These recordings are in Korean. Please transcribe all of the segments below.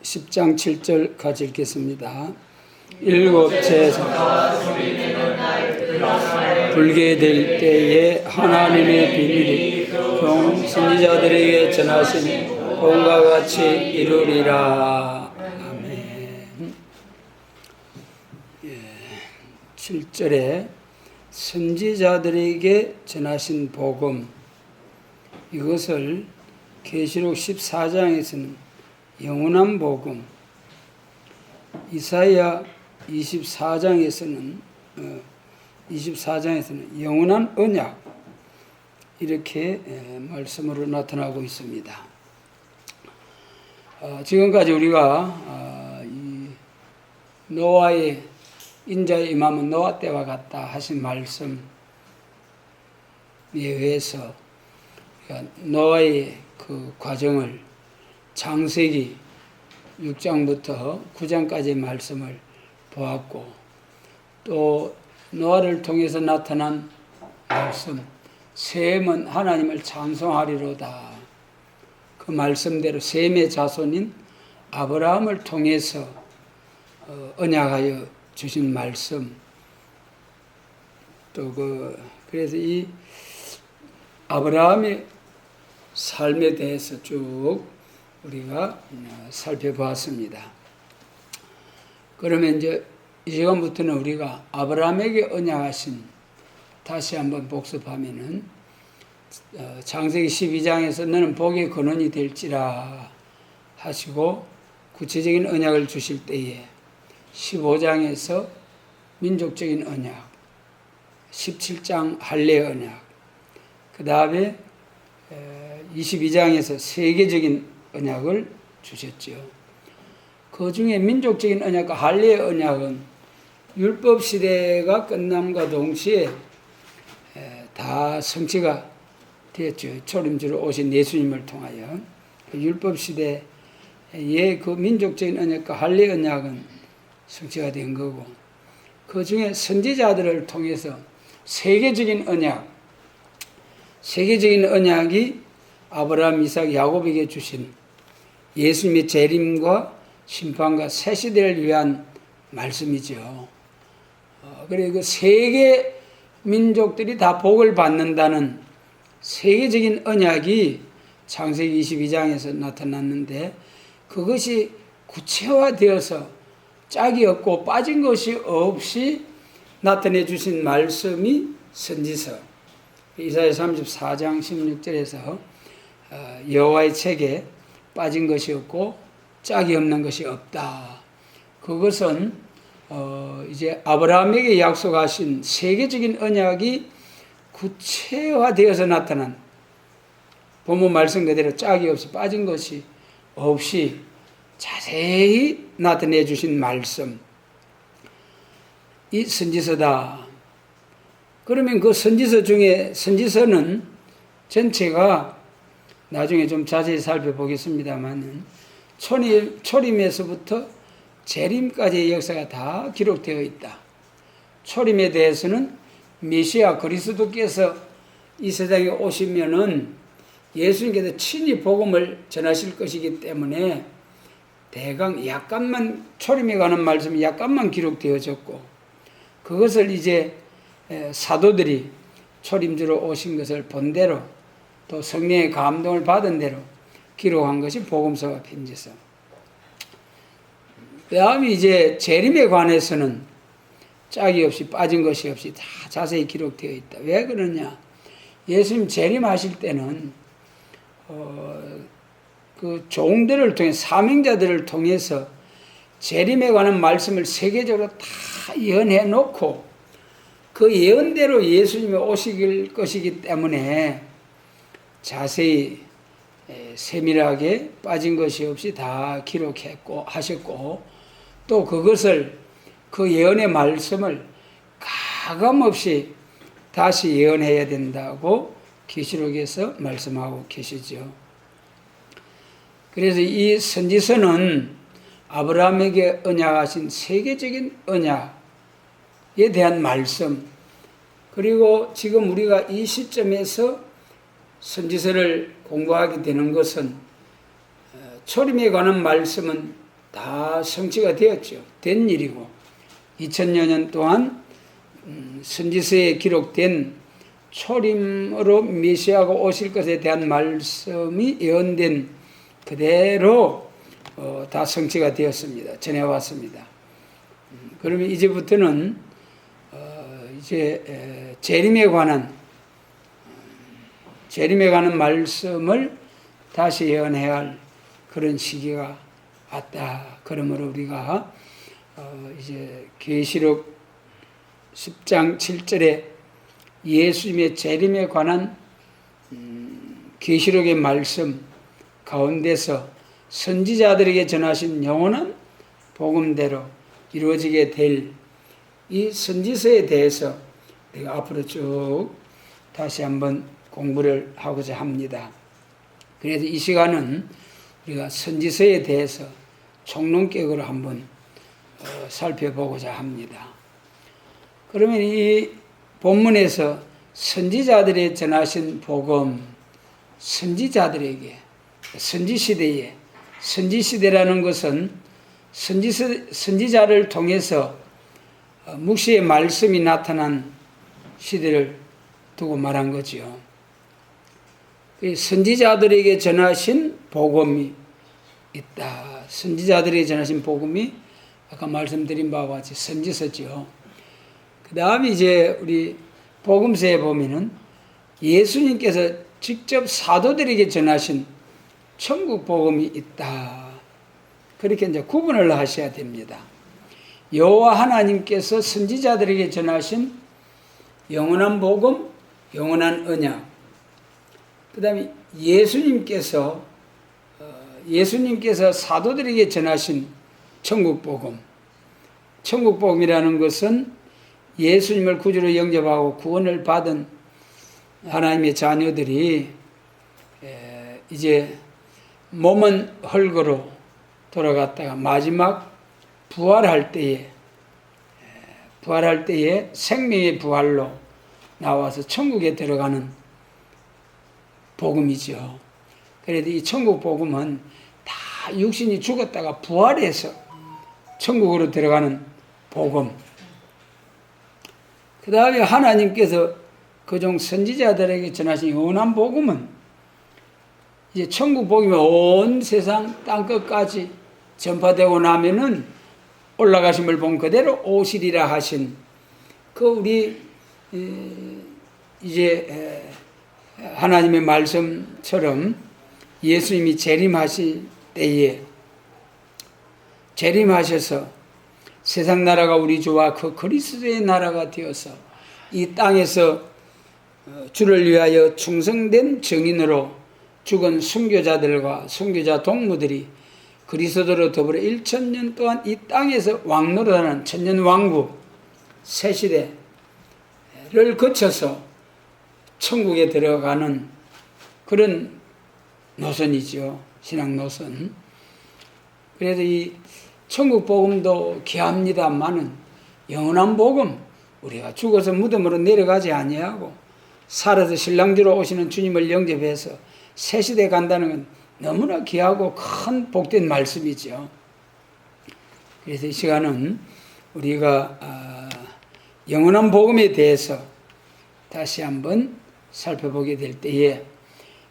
10장 7절 같이 읽겠습니다. 일곱째 불게 될 때에 하나님의 비밀이 종 선지자들에게 전하신 본과 같이 이루리라. 아멘. 7절에 선지자들에게 전하신 복음, 이것을 계시록 14장에서는 영원한 복음, 이사야 24장에서는 영원한 언약, 이렇게 말씀으로 나타나고 있습니다. 지금까지 우리가 이 노아의 인자의 임함은 노아 때와 같다 하신 말씀에 의해서 노아의 그 과정을 창세기 6장부터 9장까지의 말씀을 보았고, 또 노아를 통해서 나타난 말씀, 셈은 하나님을 찬송하리로다. 그 말씀대로 셈의 자손인 아브라함을 통해서 언약하여 주신 말씀, 또 그래서 이 아브라함의 삶에 대해서 쭉 우리가 살펴보았습니다. 그러면 이제 이 시간부터는 우리가 아브라함에게 언약하신, 다시 한번 복습하면은 창세기 12장에서 너는 복의 근원이 될지라 하시고 구체적인 언약을 주실 때에 15장에서 민족적인 언약, 17장 할례 언약, 그 다음에 22장에서 세계적인 언약을 주셨죠. 그 중에 민족적인 언약과 할례의 언약은 율법 시대가 끝남과 동시에 다 성취가 되었죠. 초림주로 오신 예수님을 통하여. 율법 시대의 그 민족적인 언약과 할례 언약은 성취가 된 거고, 그 중에 선지자들을 통해서 세계적인 언약이 아브라함, 이삭, 야곱에게 주신 예수님의 재림과 심판과 새 시대를 위한 말씀이죠. 그리고 그 세계 민족들이 다 복을 받는다는 세계적인 언약이 창세기 22장에서 나타났는데, 그것이 구체화되어서 짝이 없고 빠진 것이 없이 나타내 주신 말씀이 선지서, 이사야 34장 16절에서 여호와의 책에 빠진 것이 없고 짝이 없는 것이 없다. 그것은 이제 아브라함에게 약속하신 세계적인 언약이 구체화되어서 나타난, 본문 말씀 그대로 짝이 없이 빠진 것이 없이 자세히 나타내 주신 말씀, 이 선지서다. 그러면 그 선지서 중에, 선지서는 전체가 나중에 좀 자세히 살펴보겠습니다만 초림에서부터 재림까지의 역사가 다 기록되어 있다. 초림에 대해서는 메시아 그리스도께서 이 세상에 오시면은 예수님께서 친히 복음을 전하실 것이기 때문에 대강 약간만, 초림에 관한 말씀이 약간만 기록되어졌고, 그것을 이제 사도들이 초림주로 오신 것을 본 대로, 또 성령의 감동을 받은 대로 기록한 것이 복음서와 편지서. 그 다음에 이제 재림에 관해서는 짝이 없이 빠진 것이 없이 다 자세히 기록되어 있다. 왜 그러냐? 예수님 재림하실 때는 그 종들을 통해, 사명자들을 통해서 재림에 관한 말씀을 세계적으로 다 예언해 놓고, 그 예언대로 예수님이 오실 것이기 때문에 자세히 세밀하게 빠진 것이 없이 다 기록했고 하셨고, 또 그것을, 그 예언의 말씀을 가감없이 다시 예언해야 된다고 계시록에서 말씀하고 계시죠. 그래서 이 선지서는 아브라함에게 언약하신 세계적인 언약에 대한 말씀, 그리고 지금 우리가 이 시점에서 선지서를 공부하게 되는 것은 초림에 관한 말씀은 다 성취가 되었죠. 된 일이고 2000여 년 동안 선지서에 기록된 초림으로 메시아가 오실 것에 대한 말씀이 예언된 그대로 다 성취가 되었습니다. 전해왔습니다. 그러면 이제부터는 이제 재림에 관한 말씀을 다시 예언해야 할 그런 시기가 왔다. 그러므로 우리가 이제 계시록 10장 7절에 예수님의 재림에 관한 계시록의 말씀 가운데서 선지자들에게 전하신 영원한 복음대로 이루어지게 될 이 선지서에 대해서 우리가 앞으로 쭉 다시 한번 공부를 하고자 합니다. 그래서 이 시간은 우리가 선지서에 대해서 총론격으로 한번 살펴보고자 합니다. 그러면 이 본문에서 선지자들이 전하신 복음, 선지자들에게 선지시대라는 것은 선지자를 통해서 묵시의 말씀이 나타난 시대를 두고 말한 거죠. 선지자들에게 전하신 복음이 있다. 선지자들에게 전하신 복음이 아까 말씀드린 바와 같이 선지서죠. 그 다음에 이제 우리 복음서에 보면은 예수님께서 직접 사도들에게 전하신 천국 복음이 있다. 그렇게 이제 구분을 하셔야 됩니다. 여호와 하나님께서 선지자들에게 전하신 영원한 복음, 영원한 언약. 그 다음에 예수님께서 사도들에게 전하신 천국 복음. 천국 복음이라는 것은 예수님을 구주로 영접하고 구원을 받은 하나님의 자녀들이 이제 몸은 흙으로 돌아갔다가 마지막 부활할 때에 생명의 부활로 나와서 천국에 들어가는 복음이죠. 그래도 이 천국 복음은 다 육신이 죽었다가 부활해서 천국으로 들어가는 복음. 그 다음에 하나님께서 그종 선지자들에게 전하신 영원한 복음은 이제 천국 복음이 온 세상 땅끝까지 전파되고 나면은 올라가심을 본 그대로 오시리라 하신 그 우리 이제 하나님의 말씀처럼 예수님이 재림하실 때에 재림하셔서 세상 나라가 우리 주와 그 그리스도의 나라가 되어서 이 땅에서 주를 위하여 충성된 증인으로 죽은 순교자들과 순교자 동무들이 그리스도로 더불어 1000년 동안 이 땅에서 왕노릇하는 천년왕국 새시대를 거쳐서 천국에 들어가는 그런 노선이죠. 신앙 노선. 그래서 이 천국 복음도 귀합니다마는 영원한 복음, 우리가 죽어서 무덤으로 내려가지 아니하고 살아서 신랑주로 오시는 주님을 영접해서 새시대 간다는 건 너무나 귀하고 큰 복된 말씀이죠. 그래서 이 시간은 우리가 영원한 복음에 대해서 다시 한번 살펴보게 될 때에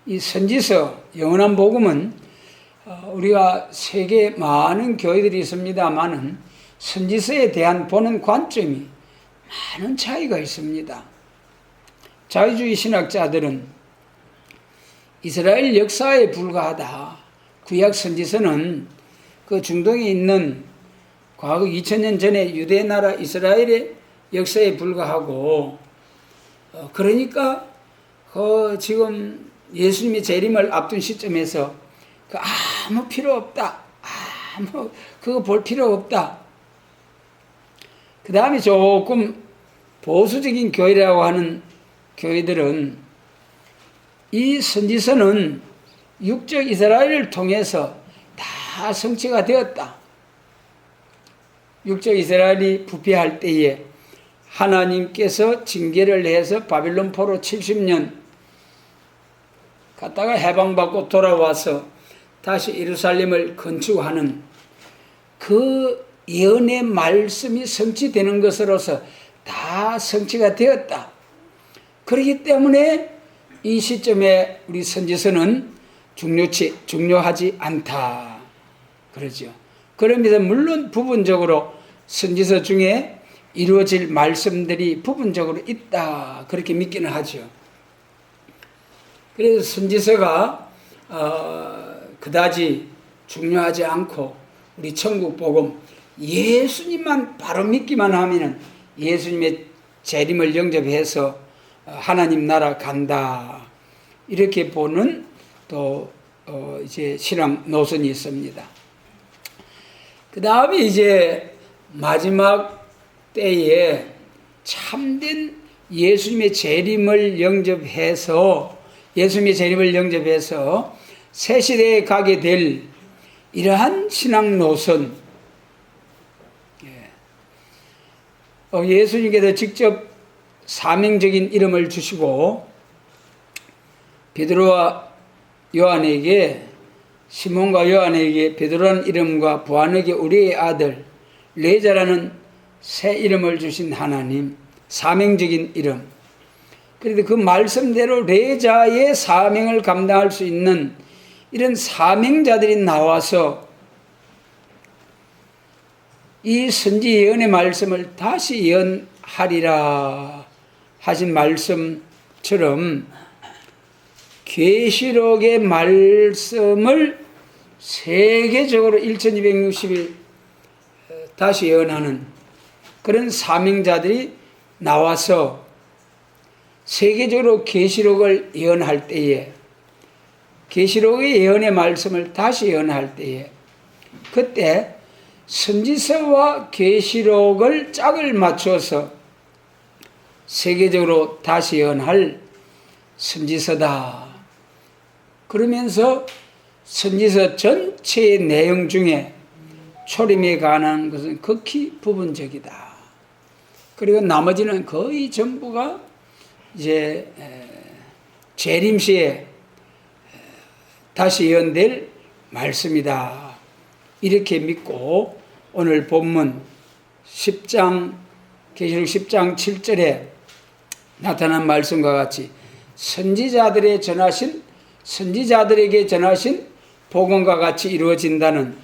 이 선지서 영원한 복음은 우리가 세계 많은 교회들이 있습니다만은 선지서에 대한 보는 관점이 많은 차이가 있습니다. 자유주의 신학자들은 이스라엘 역사에 불과하다. 구약 선지서는 그 중동에 있는 과거 2000년 전에 유대 나라 이스라엘의 역사에 불과하고 그러니까 지금 예수님의 재림을 앞둔 시점에서 아무 필요 없다. 그거 볼 필요 없다. 그 다음에 조금 보수적인 교회라고 하는 교회들은 이 선지서는 육적 이스라엘을 통해서 다 성취가 되었다. 육적 이스라엘이 부패할 때에 하나님께서 징계를 해서 바빌론 포로 70년 갔다가 해방받고 돌아와서 다시 예루살렘을 건축하는 그 예언의 말씀이 성취되는 것으로서 다 성취가 되었다. 그렇기 때문에 이 시점에 우리 선지서는 중요하지 않다. 그러죠. 그러면서 물론 부분적으로 선지서 중에 이루어질 말씀들이 부분적으로 있다. 그렇게 믿기는 하죠. 그래서 선지서가 그다지 중요하지 않고 우리 천국 복음 예수님만 바로 믿기만 하면은 예수님의 재림을 영접해서 하나님 나라 간다. 이렇게 보는 또 이제 신앙 노선이 있습니다. 그 다음에 이제 마지막 때에 참된 예수님의 재림을 영접해서 새 시대에 가게 될 이러한 신앙 노선, 예수님께서 직접 사명적인 이름을 주시고 베드로와 요한에게, 시몬과 요한에게 베드로라는 이름과 부하에게 우리의 아들 레자라는 새 이름을 주신 하나님, 사명적인 이름. 그래도 그 말씀대로 레자의 사명을 감당할 수 있는 이런 사명자들이 나와서 이 선지 예언의 말씀을 다시 예언하리라 하신 말씀처럼 계시록의 말씀을 세계적으로 1260일 다시 예언하는 그런 사명자들이 나와서 세계적으로 계시록을 예언할 때에, 계시록의 예언의 말씀을 다시 예언할 때에, 그때 선지서와 계시록을 짝을 맞춰서 세계적으로 다시 예언할 선지서다. 그러면서 선지서 전체의 내용 중에 초림에 관한 것은 극히 부분적이다. 그리고 나머지는 거의 전부가 이제 재림시에 다시 예언될 말씀이다. 이렇게 믿고 오늘 본문 10장, 계시록 10장 7절에 나타난 말씀과 같이 선지자들에게 전하신 복음과 같이 이루어진다는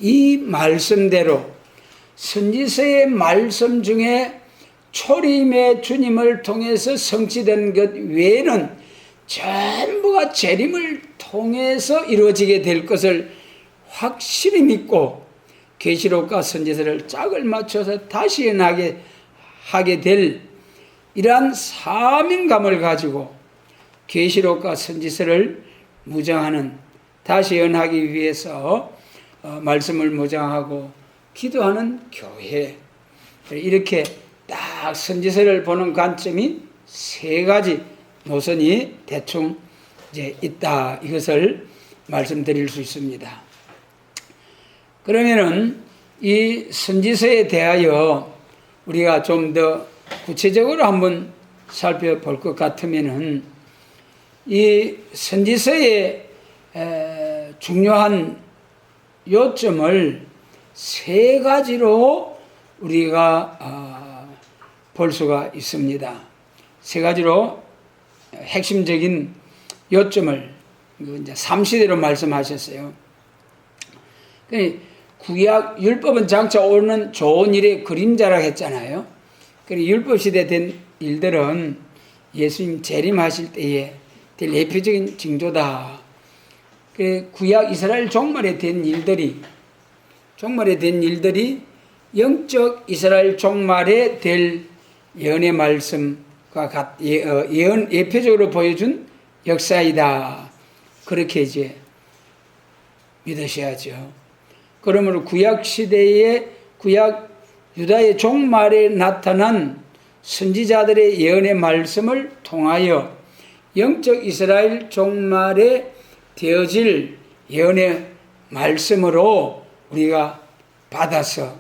이 말씀대로 선지서의 말씀 중에 초림의 주님을 통해서 성취된 것 외에는 전부가 재림을 통해서 이루어지게 될 것을 확실히 믿고 계시록과 선지서를 짝을 맞춰서 다시 하게 될 이러한 사명감을 가지고 계시록과 선지서를 무장하는, 다시 예언하기 위해서 말씀을 무장하고 기도하는 교회, 이렇게 딱 선지서를 보는 관점이 세 가지 노선이 대충 이제 있다. 이것을 말씀드릴 수 있습니다. 그러면은 이 선지서에 대하여 우리가 좀 더 구체적으로 한번 살펴볼 것 같으면은 이 선지서의 중요한 요점을 세 가지로 우리가 볼 수가 있습니다. 세 가지로 핵심적인 요점을 이제 3시대로 말씀하셨어요. 구약 율법은 장차 오는 좋은 일의 그림자라고 했잖아요. 율법 시대 된 일들은 예수님 재림하실 때에 될 대표적인 징조다. 구약 이스라엘 종말에 된 일들이 영적 이스라엘 종말에 될 예언의 말씀과 예표적으로 보여준 역사이다. 그렇게 이제 믿으셔야죠. 그러므로 구약 시대의 구약 유다의 종말에 나타난 선지자들의 예언의 말씀을 통하여 영적 이스라엘 종말에 되어질 예언의 말씀으로 우리가 받아서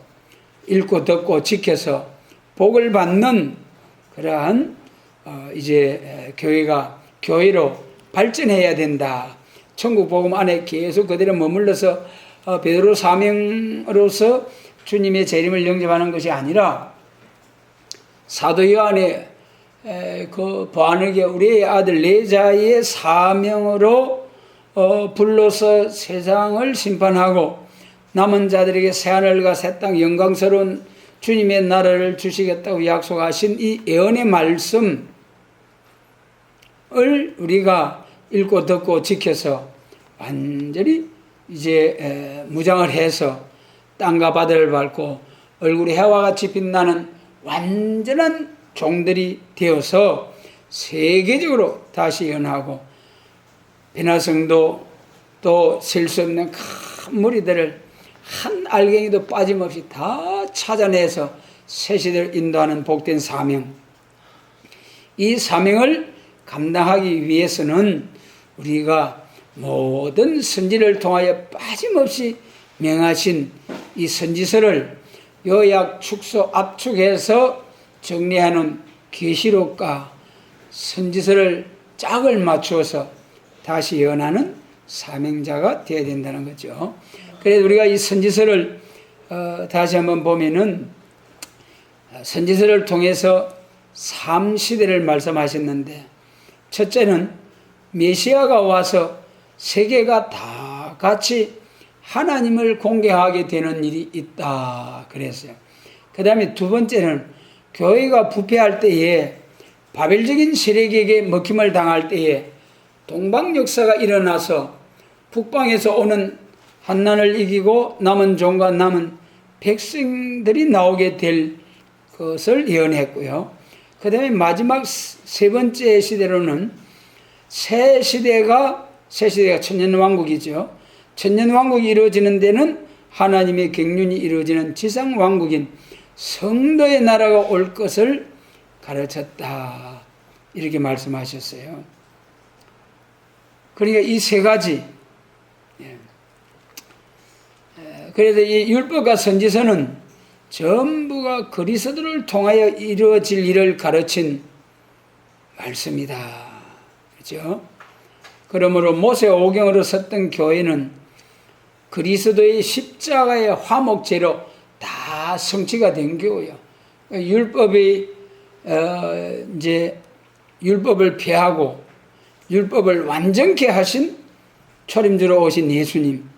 읽고 듣고 지켜서 복을 받는 그러한 이제 교회로 발전해야 된다. 천국 복음 안에 계속 그대로 머물러서 베드로 사명으로서 주님의 재림을 영접하는 것이 아니라 사도 요한의 그 보아느게 우리의 아들 내자의 사명으로 불러서 세상을 심판하고 남은 자들에게 새하늘과 새 땅 영광스러운 주님의 나라를 주시겠다고 약속하신 이 예언의 말씀을 우리가 읽고 듣고 지켜서 완전히 이제 무장을 해서 땅과 바다를 밟고 얼굴이 해와 같이 빛나는 완전한 종들이 되어서 세계적으로 다시 예언하고 베나성도 또 셀 수 없는 큰 무리들을 한 알갱이도 빠짐없이 다 찾아내서 새 시대를 인도하는 복된 사명, 이 사명을 감당하기 위해서는 우리가 모든 선지를 통하여 빠짐없이 명하신 이 선지서를 요약, 축소, 압축해서 정리하는 계시록과 선지서를 짝을 맞추어서 다시 예언하는 사명자가 되어야 된다는 거죠. 그래서 우리가 이 선지서를 다시 한번 보면은 선지서를 통해서 3시대를 말씀하셨는데, 첫째는 메시아가 와서 세계가 다 같이 하나님을 공개하게 되는 일이 있다 그랬어요. 그 다음에 두 번째는 교회가 부패할 때에, 바벨적인 세력에게 먹힘을 당할 때에 동방 역사가 일어나서 북방에서 오는 환난을 이기고 남은 종과 남은 백성들이 나오게 될 것을 예언했고요. 그 다음에 마지막 세 번째 시대로는 새 시대가 천년왕국이죠. 천년왕국이 이루어지는 데는 하나님의 경륜이 이루어지는 지상왕국인 성도의 나라가 올 것을 가르쳤다, 이렇게 말씀하셨어요. 그러니까 이 세 가지, 그래서 이 율법과 선지서는 전부가 그리스도를 통하여 이루어질 일을 가르친 말씀이다. 그렇죠? 그러므로 모세 오경으로 섰던 교회는 그리스도의 십자가의 화목제로 다 성취가 된 교회요. 율법이 이제 율법을 폐하고 율법을 완전케 하신 초림주로 오신 예수님,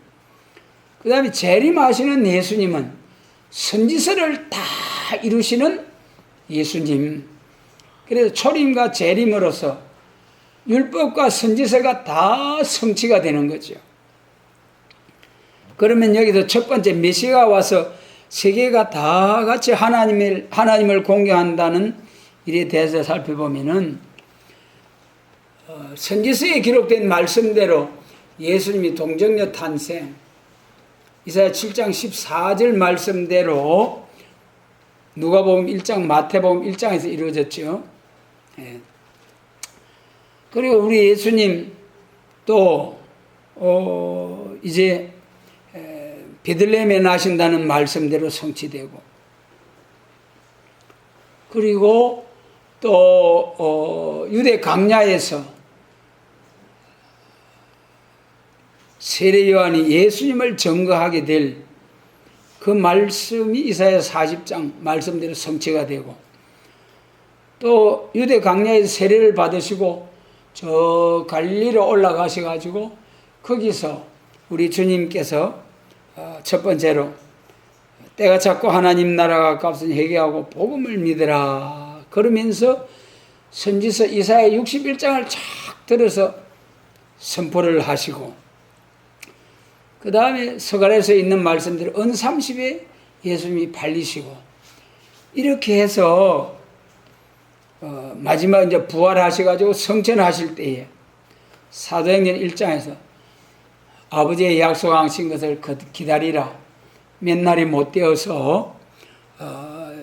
그 다음에 재림하시는 예수님은 선지서를 다 이루시는 예수님. 그래서 초림과 재림으로서 율법과 선지서가 다 성취가 되는 거죠. 그러면 여기서 첫 번째 메시아가 와서 세계가 다 같이 하나님을 공개한다는 일에 대해서 살펴보면은 선지서에 기록된 말씀대로 예수님이 동정녀 탄생, 이사야 7장 14절 말씀대로 누가복음 1장, 마태복음 1장에서 이루어졌죠. 그리고 우리 예수님 또 이제 베들레헴에 나신다는 말씀대로 성취되고, 그리고 또 유대 광야에서 세례 요한이 예수님을 증거하게 될 그 말씀이 이사야 40장 말씀대로 성취가 되고, 또 유대 광야에서 세례를 받으시고 저 갈릴리로 올라가셔가지고 거기서 우리 주님께서 첫 번째로 때가 찼고 하나님 나라가 가까웠으니 회개하고 복음을 믿으라 그러면서 선지서 이사야 61장을 쫙 들어서 선포를 하시고, 그 다음에 서갈에서 있는 말씀대로 은 30에 예수님이 발리시고, 이렇게 해서 마지막 이제 부활하셔가지고 성천하실 때에 사도행전 1장에서 아버지의 약속하신 것을 기다리라, 몇 날이 못 되어서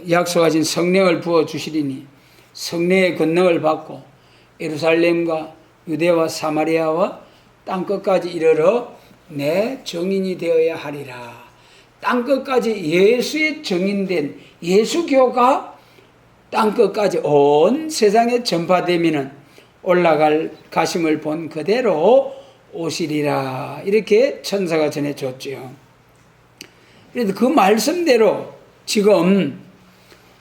약속하신 성령을 부어주시리니 성령의 권능을 받고 예루살렘과 유대와 사마리아와 땅끝까지 이르러 내 증인이 되어야 하리라. 땅끝까지 예수의 증인된 예수교가 땅끝까지 온 세상에 전파되면은 올라갈 가심을 본 그대로 오시리라, 이렇게 천사가 전해줬지요. 그래도 그 말씀대로 지금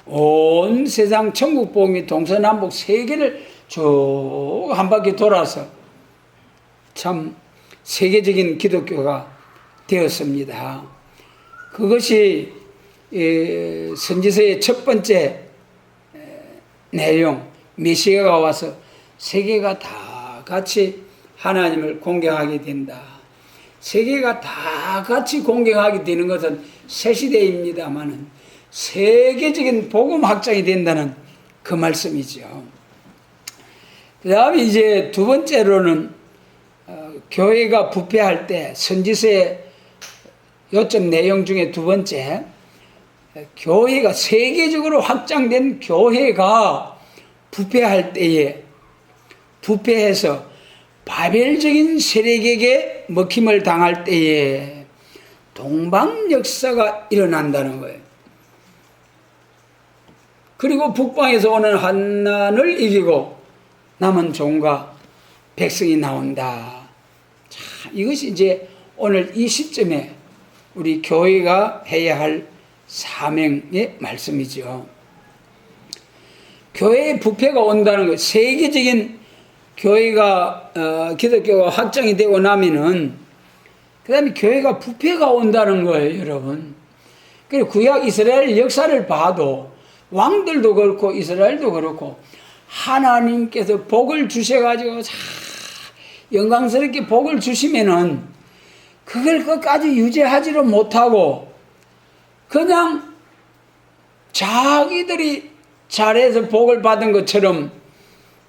온 세상 천국 복음이 동서남북 세계를 쭉 한 바퀴 돌아서 참 세계적인 기독교가 되었습니다. 그것이 선지서의 첫 번째 내용, 메시아가 와서 세계가 다 같이 하나님을 공경하게 된다. 세계가 다 같이 공경하게 되는 것은 새 시대입니다만은 세계적인 복음 확장이 된다는 그 말씀이죠. 그 다음에 이제 두 번째로는 교회가 부패할 때 선지서의 요점 내용 중에 두 번째, 교회가 세계적으로 확장된 교회가 부패할 때에 부패해서 바벨적인 세력에게 먹힘을 당할 때에 동방 역사가 일어난다는 거예요. 그리고 북방에서 오는 환난을 이기고 남은 종과 백성이 나온다. 자, 이것이 이제 오늘 이 시점에 우리 교회가 해야 할 사명의 말씀이죠. 교회의 부패가 온다는 것, 세계적인 교회가 기독교가 확장이 되고 나면은 그 다음에 교회가 부패가 온다는 거예요, 여러분. 그리고 구약 이스라엘 역사를 봐도 왕들도 그렇고 이스라엘도 그렇고 하나님께서 복을 주셔가지고 영광스럽게 복을 주시면은 그걸 끝까지 유지하지를 못하고 그냥 자기들이 잘해서 복을 받은 것처럼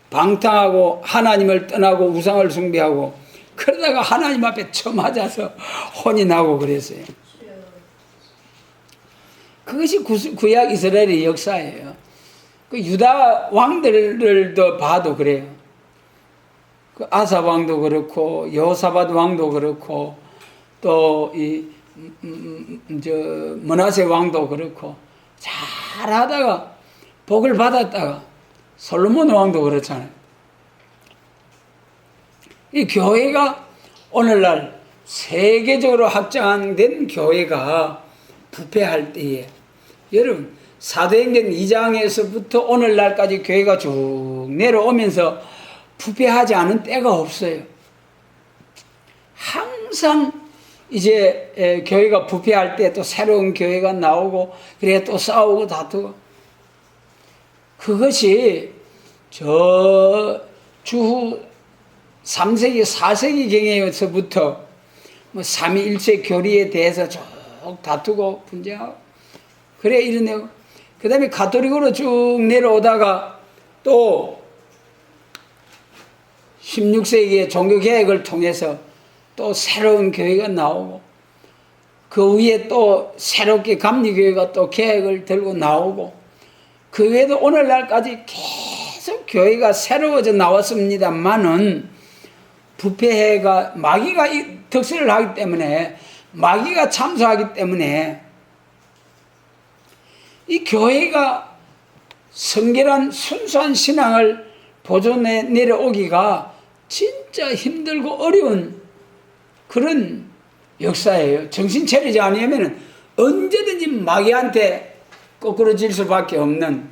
방탕하고 하나님을 떠나고 우상을 숭배하고 그러다가 하나님 앞에 처맞아서 혼이 나고 그랬어요. 그것이 구약 이스라엘의 역사예요. 그 유다 왕들도 봐도 그래요. 그 아사 왕도 그렇고 여호사밧 왕도 그렇고 또 므낫세 왕도 그렇고 잘하다가 복을 받았다가 솔로몬 왕도 그렇잖아요. 이 교회가 오늘날 세계적으로 확장된 교회가 부패할 때에 여러분 사도행전 2장에서부터 오늘날까지 교회가 쭉 내려오면서 부패하지 않은 때가 없어요. 항상 이제 교회가 부패할 때 또 새로운 교회가 나오고 그래 또 싸우고 다투고 그것이 주후 3세기 4세기경에서부터 뭐 삼위일체 교리에 대해서 쭉 다투고 분쟁하고 그래 이러네요. 그 다음에 가톨릭으로 쭉 내려오다가 또 16세기의 종교개혁을 통해서 또 새로운 교회가 나오고 그 위에 또 새롭게 감리교회가 또 개혁을 들고 나오고 그 외에도 오늘날까지 계속 교회가 새로워져 나왔습니다만은 부패가 마귀가 득세를 하기 때문에 마귀가 참소하기 때문에 이 교회가 성결한 순수한 신앙을 보존해 내려오기가 진짜 힘들고 어려운 그런 역사예요. 정신 차리지 않으면 언제든지 마귀한테 거꾸로질 수밖에 없는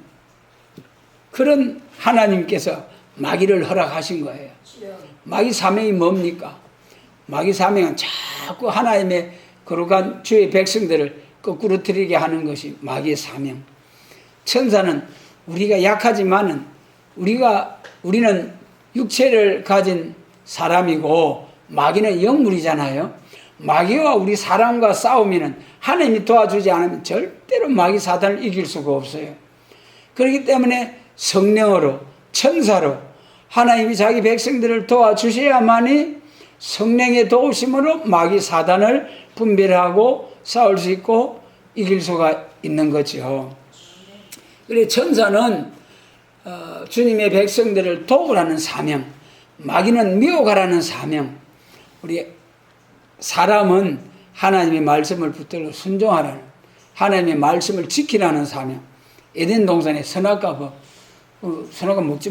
그런 하나님께서 마귀를 허락하신 거예요. 마귀 사명이 뭡니까? 마귀 사명은 자꾸 하나님의 거룩한 주의 백성들을 거꾸로 들이게 하는 것이 마귀의 사명. 천사는 우리가 약하지만은 우리는 육체를 가진 사람이고 마귀는 영물이잖아요. 마귀와 우리 사람과 싸우면은 하나님이 도와주지 않으면 절대로 마귀 사단을 이길 수가 없어요. 그렇기 때문에 성령으로 천사로 하나님이 자기 백성들을 도와주셔야만이 성령의 도우심으로 마귀 사단을 분별하고 싸울 수 있고 이길 수가 있는 거죠. 그래서 천사는 주님의 백성들을 도우라는 사명, 마귀는 미워가라는 사명, 우리 사람은 하나님의 말씀을 붙들고 순종하라는 하나님의 말씀을 지키라는 사명. 에덴 동산에 선악과 법, 선악과 먹지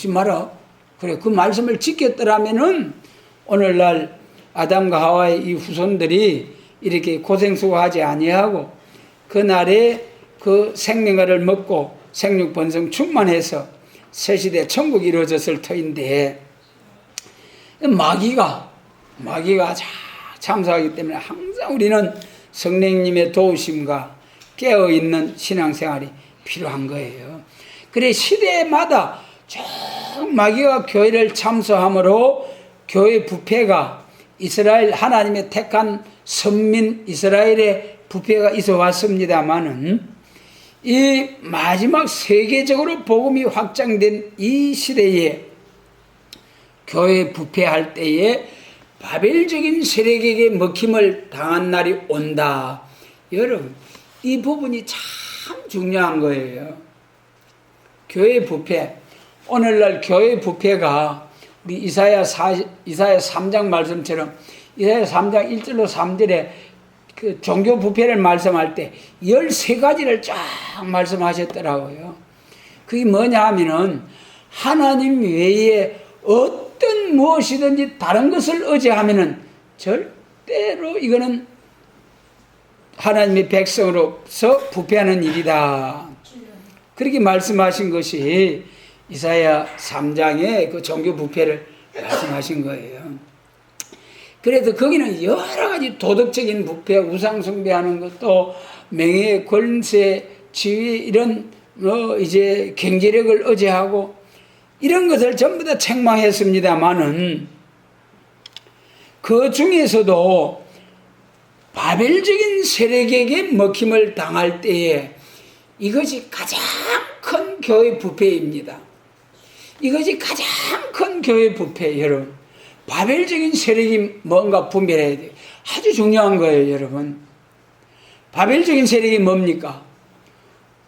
마라. 그래 그 말씀을 지켰더라면은 오늘날 아담과 하와의 이 후손들이 이렇게 고생수고하지 아니하고 그날에 그 생명과를 먹고 생육번성 충만해서 새시대 천국이 이루어졌을 터인데 마귀가 참석하기 때문에 항상 우리는 성령님의 도우심과 깨어있는 신앙생활이 필요한 거예요. 그래 시대마다 쭉 마귀가 교회를 참소함으로 교회 부패가 이스라엘 하나님의 택한 선민 이스라엘의 부패가 있어 왔습니다마는 이 마지막 세계적으로 복음이 확장된 이 시대에 교회 부패할 때에 바벨적인 세력에게 먹힘을 당한 날이 온다. 여러분 이 부분이 참 중요한 거예요. 교회 부패, 오늘날 교회 부패가 우리 이사야 3장 말씀처럼 이사야 3장 1절로 3절에 그 종교 부패를 말씀할 때 13가지를 쫙 말씀하셨더라고요. 그게 뭐냐 하면은 하나님 외에 어떤 무엇이든지 다른 것을 의지하면은 절대로 이거는 하나님의 백성으로서 부패하는 일이다. 그렇게 말씀하신 것이 이사야 3장의 그 종교 부패를 말씀하신 거예요. 그래서 거기는 여러 가지 도덕적인 부패, 우상 숭배하는 것도 명예, 권세, 지위 이런 이제 경제력을 의지하고 이런 것을 전부 다 책망했습니다마는 그 중에서도 바벨적인 세력에게 먹힘을 당할 때에 이것이 가장 큰 교회 부패입니다. 이것이 가장 큰 교회 부패, 여러분. 바벨적인 세력이 뭔가 분별해야 돼요. 아주 중요한 거예요, 여러분. 바벨적인 세력이 뭡니까?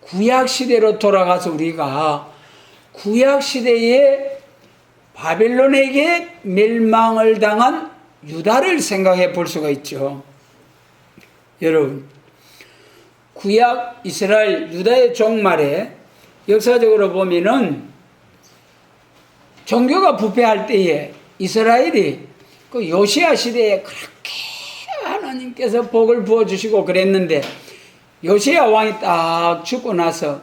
구약시대로 돌아가서 우리가 구약시대에 바벨론에게 멸망을 당한 유다를 생각해 볼 수가 있죠. 여러분, 구약 이스라엘 유다의 종말에 역사적으로 보면은 종교가 부패할 때에 이스라엘이 그 요시야 시대에 그렇게 하나님께서 복을 부어주시고 그랬는데 요시야 왕이 딱 죽고 나서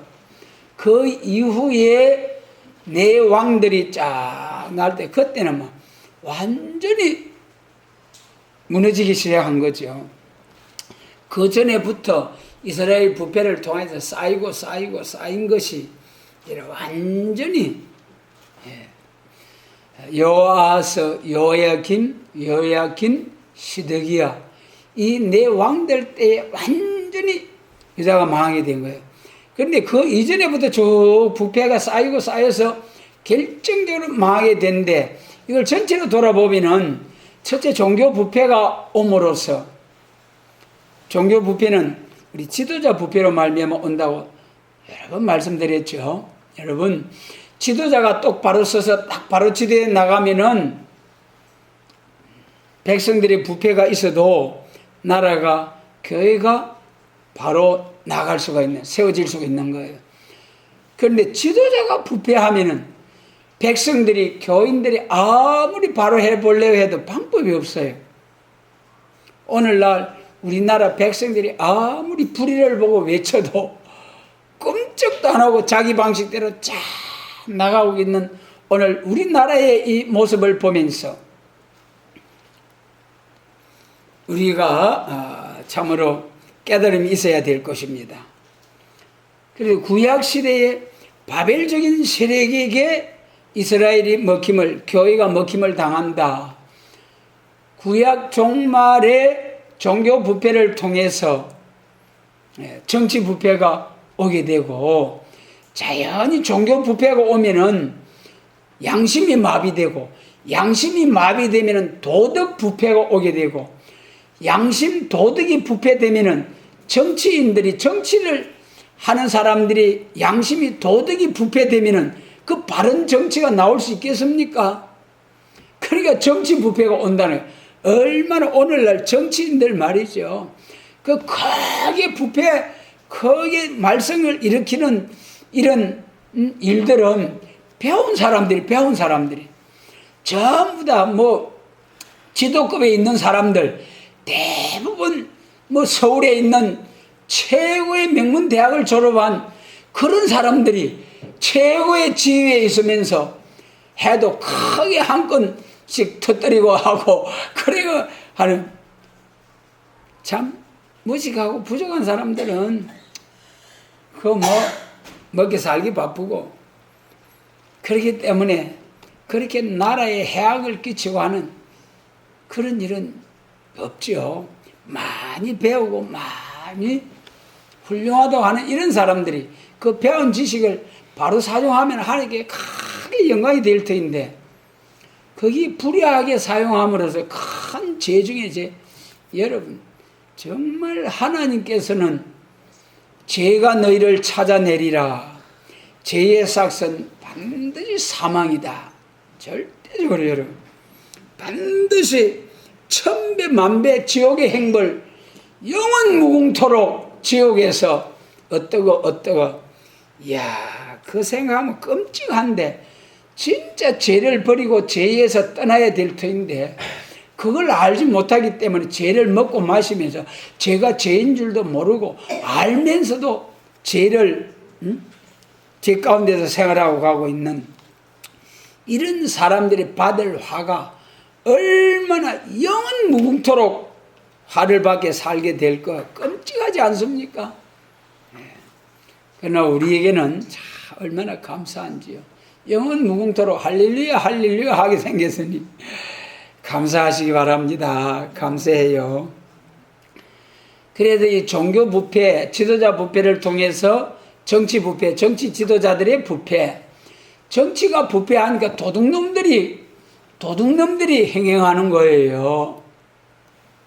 그 이후에 네 왕들이 쫙 날 때 그때는 막 완전히 무너지기 시작한 거죠. 그 전에부터 이스라엘 부패를 통해서 쌓인 것이 완전히 여호아스, 요야긴, 시드기야 이 네 왕들 때에 완전히 유다가 망하게 된 거예요. 그런데 그 이전에부터 쭉 부패가 쌓여서 결정적으로 망하게 된데 이걸 전체로 돌아보면은 첫째 종교 부패가 옴으로써 종교 부패는 우리 지도자 부패로 말미암아 온다고 여러 번 말씀드렸죠. 여러분 지도자가 똑바로 서서 딱 바로 지도에 나가면은 백성들의 부패가 있어도 나라가 교회가 바로 나갈 수가 있는 세워질 수가 있는 거예요. 그런데 지도자가 부패하면은 백성들이 교인들이 아무리 바로 해보려고 해도 방법이 없어요. 오늘날 우리나라 백성들이 아무리 불의를 보고 외쳐도 꼼짝도 안 하고 자기 방식대로 쫙 나가고 있는 오늘 우리나라의 이 모습을 보면서 우리가 참으로 깨달음이 있어야 될 것입니다. 그리고 구약시대에 바벨적인 세력에게 이스라엘이 교회가 먹힘을 당한다. 구약 종말에 종교 부패를 통해서 정치 부패가 오게 되고 자연히 종교 부패가 오면은 양심이 마비되고 양심이 마비되면은 도덕 부패가 오게 되고 양심 도덕이 부패되면은 정치인들이 정치를 하는 사람들이 양심이 도덕이 부패되면은 그 바른 정치가 나올 수 있겠습니까? 그러니까 정치 부패가 온다는 거예요. 얼마나 오늘날 정치인들 말이죠. 그 크게 부패, 크게 말썽을 일으키는 이런 일들은 배운 사람들이 전부 다 지도급에 있는 사람들 대부분 뭐 서울에 있는 최고의 명문 대학을 졸업한 그런 사람들이 최고의 지위에 있으면서 해도 크게 한 건씩 터뜨리고 하고 그래가 하는, 참 무식하고 부족한 사람들은 그 먹기 살기 바쁘고 그렇기 때문에 그렇게 나라에 해악을 끼치고 하는 그런 일은 없죠. 많이 배우고 많이 훌륭하다고 하는 이런 사람들이 그 배운 지식을 바로 사용하면 하나님께 크게 영광이 될 터인데 거기 불의하게 사용함으로써 큰 죄 중에 죄. 여러분 정말 하나님께서는 죄가 너희를 찾아내리라. 죄의 삭은 반드시 사망이다. 절대적으로 여러분 반드시 천배 만배 지옥의 행벌 영원 무궁토록 지옥에서 어떠고 이야 그 생각하면 끔찍한데 진짜 죄를 버리고 죄에서 떠나야 될 터인데 그걸 알지 못하기 때문에 죄를 먹고 마시면서 죄가 죄인 줄도 모르고 알면서도 죄를 죄 가운데서 생활하고 가고 있는 이런 사람들이 받을 화가 얼마나 영원 무궁토록 화를 받게 살게 될 거 끔찍하지 않습니까? 그러나 우리에게는 참 얼마나 감사한지요. 영원 무궁토록 할렐루야 할렐루야 하게 생겼으니 감사하시기 바랍니다. 감사해요. 그래서 이 종교 부패, 지도자 부패를 통해서 정치 부패, 정치 지도자들의 부패, 정치가 부패하니까 도둑놈들이 행행하는 거예요.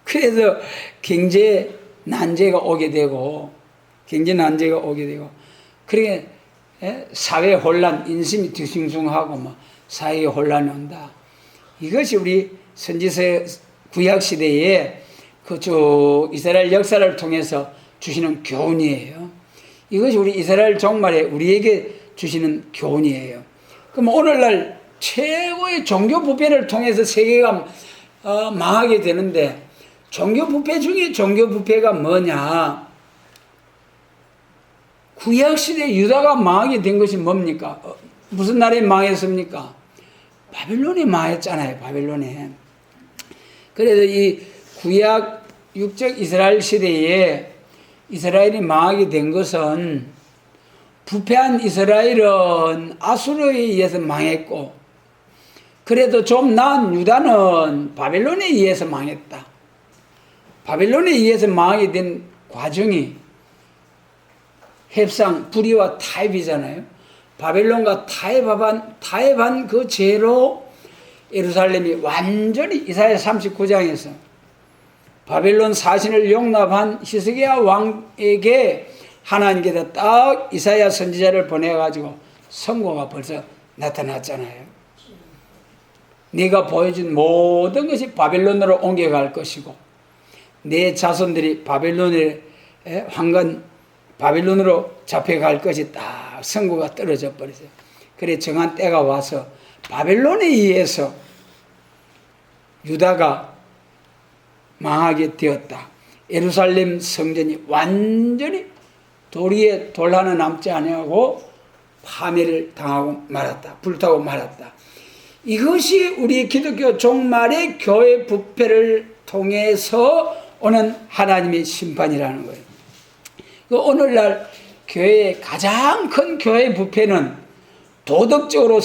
그래서 경제 난제가 오게 되고 그러게 사회 혼란, 인심이 뒤숭숭하고 막 사회에 혼란이 온다. 이것이 우리 선지서 구약 시대에 그쪽 이스라엘 역사를 통해서 주시는 교훈이에요. 이것이 우리 이스라엘 종말에 우리에게 주시는 교훈이에요. 그럼 오늘날 최고의 종교 부패를 통해서 세계가 망하게 되는데 종교 부패 중에 종교 부패가 뭐냐? 구약시대 유다가 망하게 된 것이 뭡니까? 무슨 나라에 망했습니까? 바벨론에 망했잖아요. 바벨론에. 그래서 이 구약 육적 이스라엘 시대에 이스라엘이 망하게 된 것은 부패한 이스라엘은 아수르에 의해서 망했고 그래도 좀 나은 유다는 바벨론에 의해서 망했다. 바벨론에 의해서 망하게 된 과정이 heb상 불의와 타협이잖아요. 바벨론과 타협한 그 죄로 예루살렘이 완전히 이사야 39장에서 바벨론 사신을 용납한 히스기야 왕에게 하나님께서 딱 이사야 선지자를 보내가지고 선고가 벌써 나타났잖아요. 네가 보여준 모든 것이 바벨론으로 옮겨갈 것이고 내 자손들이 바벨론으로 잡혀갈 것이 딱 선고가 떨어져 버렸어요. 그래 정한 때가 와서 바벨론에 의해서 유다가 망하게 되었다. 예루살렘 성전이 완전히 돌 위에 돌 하나 남지 아니하고 파멸을 당하고 말았다. 불타고 말았다. 이것이 우리 기독교 종말의 교회 부패를 통해서 오는 하나님의 심판이라는 거예요. 오늘날 교회의 가장 큰 교회 부패는 도덕적으로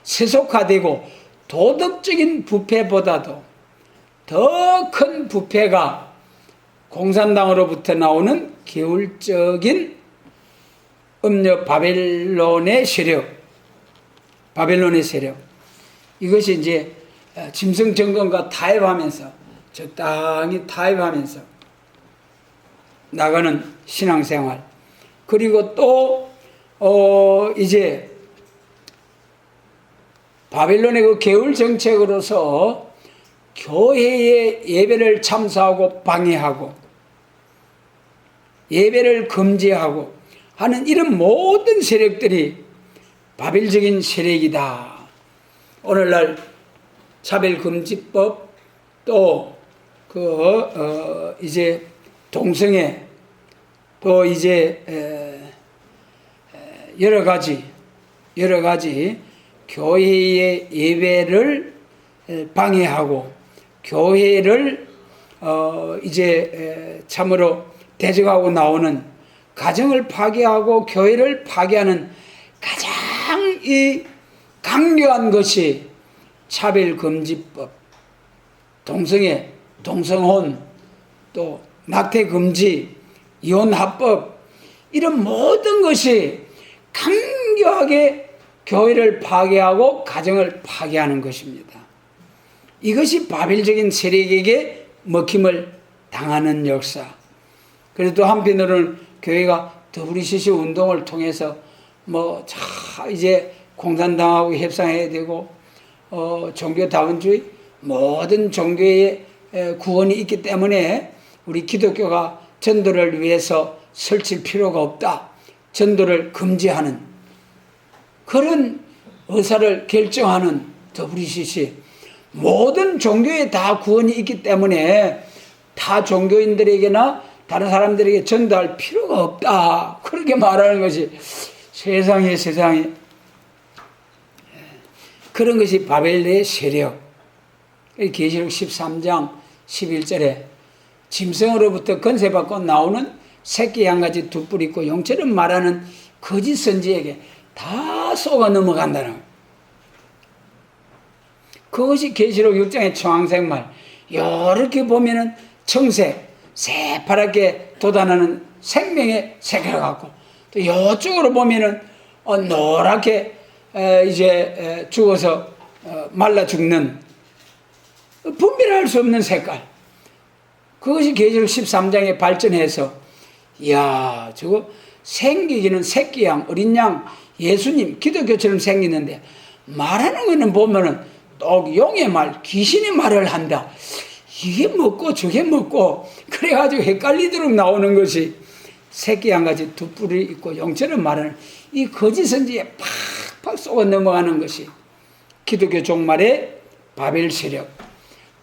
세속화되고 도덕적인 부패보다도 더 큰 부패가 공산당으로부터 나오는 계율적인 음료 바벨론의 세력. 이것이 이제 짐승 정권과 타협하면서 적당히 타협하면서 나가는 신앙생활. 그리고 또 이제 바벨론의 그 계율 정책으로서 교회의 예배를 참사하고 방해하고 예배를 금지하고 하는 이런 모든 세력들이 바벨적인 세력이다. 오늘날 차별금지법 또 이제 동성애, 또 이제 여러 가지 교회의 예배를 방해하고 교회를 이제 참으로 대적하고 나오는, 가정을 파괴하고 교회를 파괴하는 가장 이 강력한 것이 차별금지법, 동성애, 동성혼, 또 낙태금지, 이혼합법, 이런 모든 것이 강력하게 교회를 파괴하고 가정을 파괴하는 것입니다. 이것이 바벨적인 세력에게 먹힘을 당하는 역사. 그래도 한편으로는 교회가 WCC 운동을 통해서 이제 공산당하고 협상해야 되고, 종교다원주의, 모든 종교의 구원이 있기 때문에 우리 기독교가 전도를 위해서 설칠 필요가 없다, 전도를 금지하는 그런 의사를 결정하는 WCC, 모든 종교에 다 구원이 있기 때문에 타 종교인들에게나 다른 사람들에게 전도할 필요가 없다, 그렇게 말하는 것이 세상에 그런 것이 바벨의 세력. 계시록 13장 11절에 짐승으로부터 건세받고 나오는 새끼 양같이 두 뿔 있고 용처럼 말하는 거짓 선지에게 다 속아 넘어간다는 거예요. 그것이 계시록 6장의 청황색말, 이렇게 보면은 청색, 새파랗게 돋아나는 생명의 색깔을 갖고, 또 이쪽으로 보면은 노랗게 이제 죽어서 말라 죽는, 분별할 수 없는 색깔. 그것이 계시록 13장에 발전해서, 이야, 저거 생기기는 새끼 양, 어린 양, 예수님, 기독교처럼 생기는데 말하는 거는 보면은 또 용의 말, 귀신의 말을 한다. 이게 먹고 저게 먹고 그래가지고 헷갈리도록 나오는 것이 새끼 양같이 두 뿔이 있고 용처럼 말하는 이 거짓 선지에 팍팍 쏘아 넘어가는 것이 기독교 종말의 바벨 세력.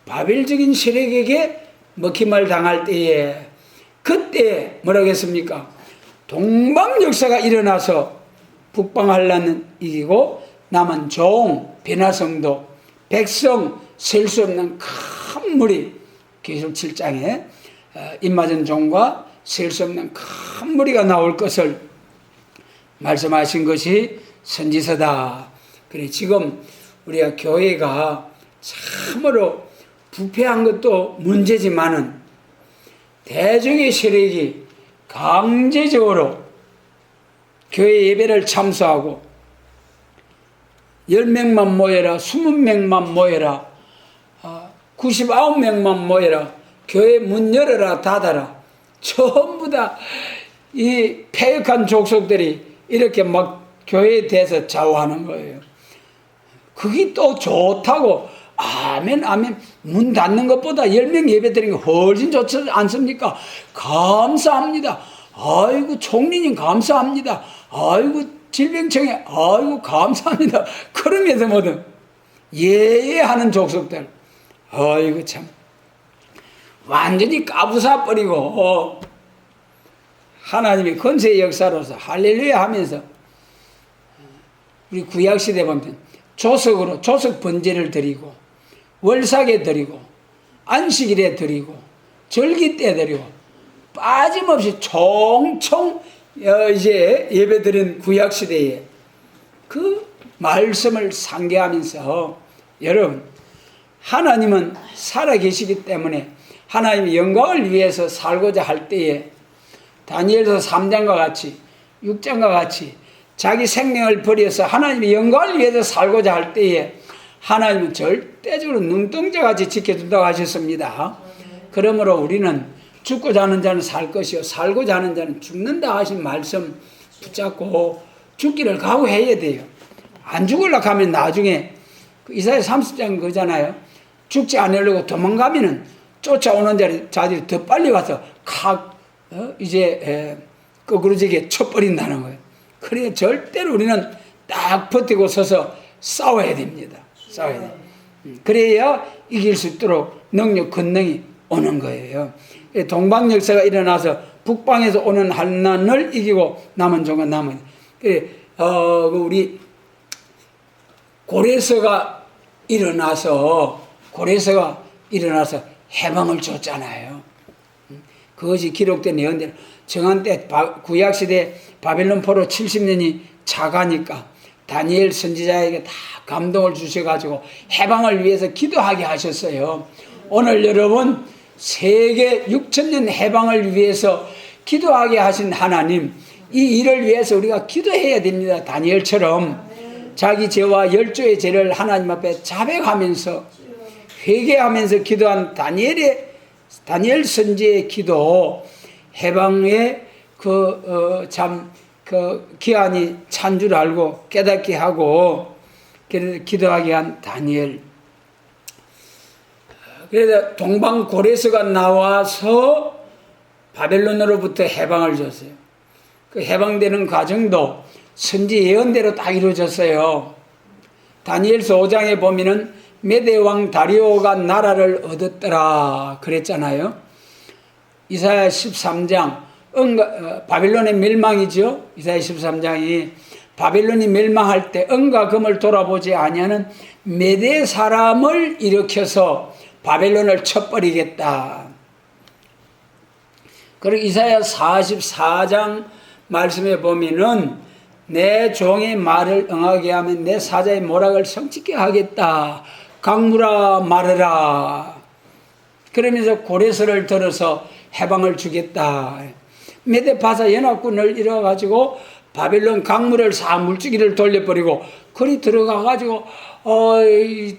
바벨적인 세력에게 먹힘을 당할 때에, 그때 뭐라고 했습니까? 동방 역사가 일어나서 북방한란은 이기고 남은 종, 변화성도, 백성, 셀 수 없는 큰 무리, 계시록 7장에 입맞은 종과 셀 수 없는 큰 무리가 나올 것을 말씀하신 것이 선지서다. 그래, 지금 우리가 교회가 참으로 부패한 것도 문제지만은 대중의 세력이 강제적으로 교회 예배를 참수하고 10명만 모여라, 20명만 모여라, 99명만 모여라, 교회 문 열어라 닫아라, 전부 다 이 폐역한 족속들이 이렇게 막 교회에 대해서 좌우하는 거예요. 그게 또 좋다고, 아멘 아멘, 문 닫는 것보다 10명 예배 드리는 게 훨씬 좋지 않습니까? 감사합니다. 아이고 총리님 감사합니다. 아이고 질병청에 아이고 감사합니다. 그러면서 뭐든 예하는 족속들, 아이고 참 완전히 까부사 버리고 하나님의 건세의 역사로서 할렐루야 하면서, 우리 구약시대 보면 조석으로 조석 번제를 드리고 월삭에 드리고 안식일에 드리고 절기 때 드리고 빠짐없이 총총 이제 예배드린 구약시대에 그 말씀을 상기하면서, 여러분 하나님은 살아계시기 때문에 하나님의 영광을 위해서 살고자 할 때에 다니엘서 3장과 같이 6장과 같이 자기 생명을 버려서 하나님의 영광을 위해서 살고자 할 때에 하나님은 절대적으로 눈동자같이 지켜준다고 하셨습니다. 그러므로 우리는 죽고자 하는 자는 살 것이요 살고자 하는 자는 죽는다 하신 말씀 붙잡고 죽기를 각오해야 돼요. 안 죽으려고 하면 나중에 이사야 30장 그잖아요. 죽지 않으려고 도망가면은 쫓아오는 자들이 더 빨리 와서 이제 거꾸로지게 쳐버린다는 거예요. 그래 절대로 우리는 딱 버티고 서서 싸워야 됩니다. 싸워야 돼. 그래야 이길 수 있도록 능력, 권능이 오는 거예요. 동방 역사가 일어나서 북방에서 오는 환난을 이기고 남은 종과 남은 우리 고레서가 일어나서 해방을 줬잖아요. 그것이 기록된 예언대로 정한 때 구약시대 바벨론 포로 70년이 차가니까 다니엘 선지자에게 다 감동을 주셔가지고 해방을 위해서 기도하게 하셨어요. 오늘 여러분 세계 6천년 해방을 위해서 기도하게 하신 하나님, 이 일을 위해서 우리가 기도해야 됩니다. 다니엘처럼 자기 죄와 열조의 죄를 하나님 앞에 자백하면서 회개하면서 기도한 다니엘 선지의 기도, 해방의 기한이 찬 줄 알고 깨닫게 하고 기도하게 한 다니엘. 그래서 동방 고레서가 나와서 바벨론으로부터 해방을 줬어요. 그 해방되는 과정도 선지 예언대로 다 이루어졌어요. 다니엘서 5장에 보면은 메대 왕 다리오가 나라를 얻었더라 그랬잖아요. 이사야 13장 바벨론의 멸망이죠. 이사야 13장이 바벨론이 멸망할 때 은과 금을 돌아보지 아니하는 메대 사람을 일으켜서 바벨론을 쳐버리겠다. 그리고 이사야 44장 말씀에 보면은 내 종의 말을 응하게 하면 내 사자의 모락을 성취케 하겠다. 강물아 말하라. 그러면서 고레서를 들어서 해방을 주겠다. 메데파사 연합군을 이뤄가지고 바벨론 강물을 물줄기를 돌려버리고 그리 들어가가지고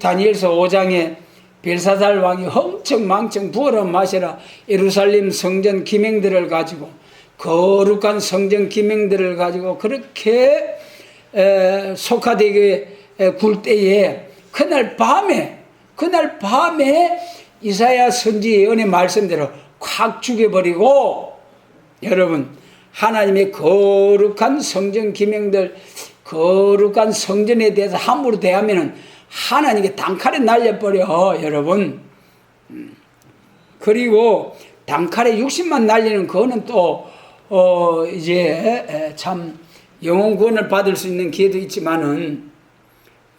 다니엘서 5장에 벨사살 왕이 흥청망청 부어라 마셔라 예루살렘 성전 기명들을 가지고 거룩한 성전 기명들을 가지고 그렇게 속하되게 굴 때에 그날 밤에 이사야 선지 예언의 말씀대로 확 죽여버리고, 여러분 하나님의 거룩한 성전 기명들, 거룩한 성전에 대해서 함부로 대하면은 하나님께 단칼에 날려버려 여러분. 그리고 단칼에 60만 날리는 그거는 또 이제 참 영혼 구원을 받을 수 있는 기회도 있지만은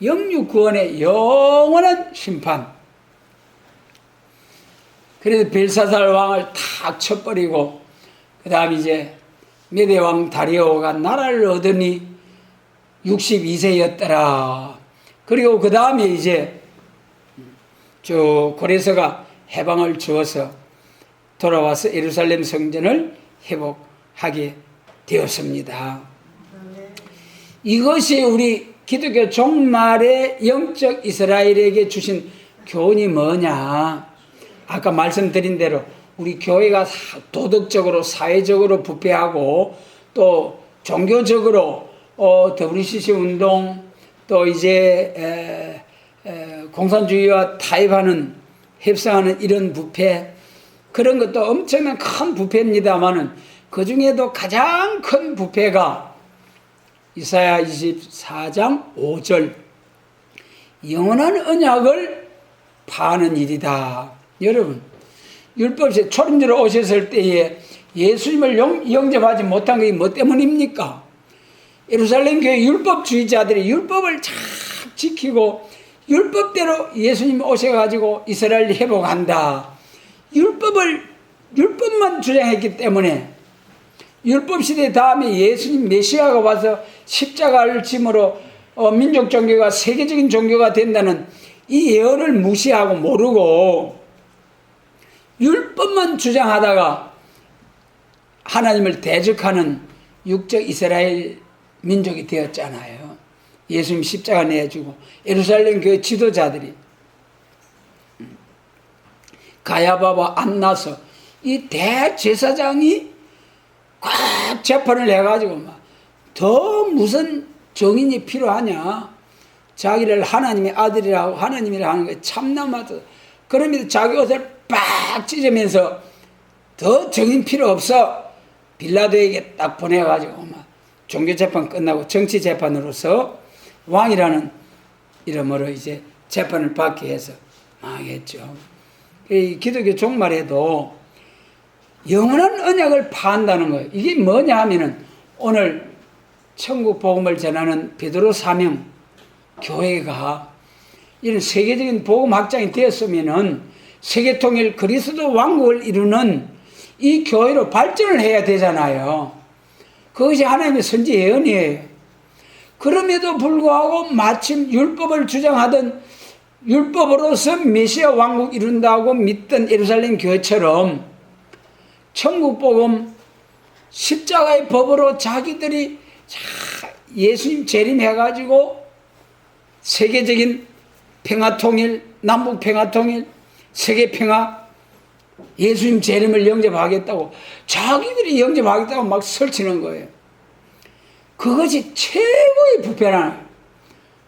영육 구원의 영원한 심판. 그래서 벨사살 왕을 탁 쳐버리고 그 다음 이제 메대 왕 다리오가 나라를 얻으니 62세였더라. 그리고 그 다음에 이제 고레서가 해방을 주어서 돌아와서 예루살렘 성전을 회복하게 되었습니다. 이것이 우리 기독교 종말의 영적 이스라엘에게 주신 교훈이 뭐냐? 아까 말씀드린 대로 우리 교회가 도덕적으로 사회적으로 부패하고 또 종교적으로 WCC 운동 또 이제 공산주의와 타협하는 협상하는 이런 부패, 그런 것도 엄청난 큰 부패입니다만은 그 중에도 가장 큰 부패가 이사야 24장 5절 영원한 언약을 파하는 일이다. 여러분, 율법시 초림자로 오셨을 때에 예수님을 영접하지 못한 게 뭐 때문입니까? 예루살렘 교회 율법주의자들이 율법을 잘 지키고 율법대로 예수님 오셔가지고 이스라엘을 회복한다. 율법만 주장했기 때문에 율법시대 다음에 예수님 메시아가 와서 십자가를 짐으로 민족 종교가 세계적인 종교가 된다는 이 예언을 무시하고 모르고 율법만 주장하다가 하나님을 대적하는 육적 이스라엘 민족이 되었잖아요. 예수님 십자가 내주고 예루살렘 교회 지도자들이 가야바와 안나서 이 대제사장이 꽉 재판을 해가지고 더 무슨 정인이 필요하냐, 자기를 하나님의 아들이라고 하나님이라 하는 거에 참남하다. 그러면서 자기 옷을 빡 찢으면서 더 정인 필요 없어 빌라도에게 딱 보내가지고 종교재판 끝나고 정치재판으로서 왕이라는 이름으로 이제 재판을 받게 해서 망했죠. 이 기독교 종말에도 영원한 언약을 파한다는 거예요. 이게 뭐냐 하면은 오늘 천국 복음을 전하는 베드로 사명 교회가 이런 세계적인 복음 확장이 되었으면은 세계 통일 그리스도 왕국을 이루는 이 교회로 발전을 해야 되잖아요. 그것이 하나님의 선지 예언이에요. 그럼에도 불구하고 마침 율법을 주장하던 율법으로서 메시아 왕국 이룬다고 믿던 예루살렘 교회처럼 천국 복음 십자가의 법으로 자기들이 예수님 재림해가지고 세계적인 평화 통일, 남북 평화 통일, 세계 평화, 예수님 재림을 영접하겠다고 자기들이 영접하겠다고 막 설치는 거예요. 그것이 최고의 부패라는,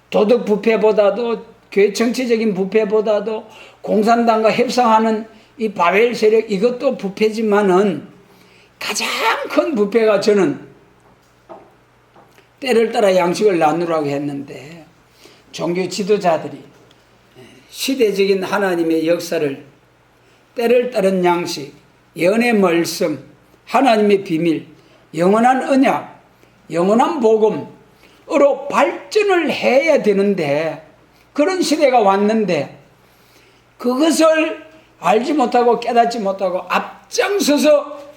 도덕 부패보다도 교회 정치적인 부패보다도 공산당과 협상하는 이 바벨 세력, 이것도 부패지만은 가장 큰 부패가 저는 때를 따라 양식을 나누라고 했는데, 종교 지도자들이 시대적인 하나님의 역사를 때를 따른 양식, 예언의 말씀, 하나님의 비밀, 영원한 언약, 영원한 복음으로 발전을 해야 되는데, 그런 시대가 왔는데 그것을 알지 못하고 깨닫지 못하고 앞장서서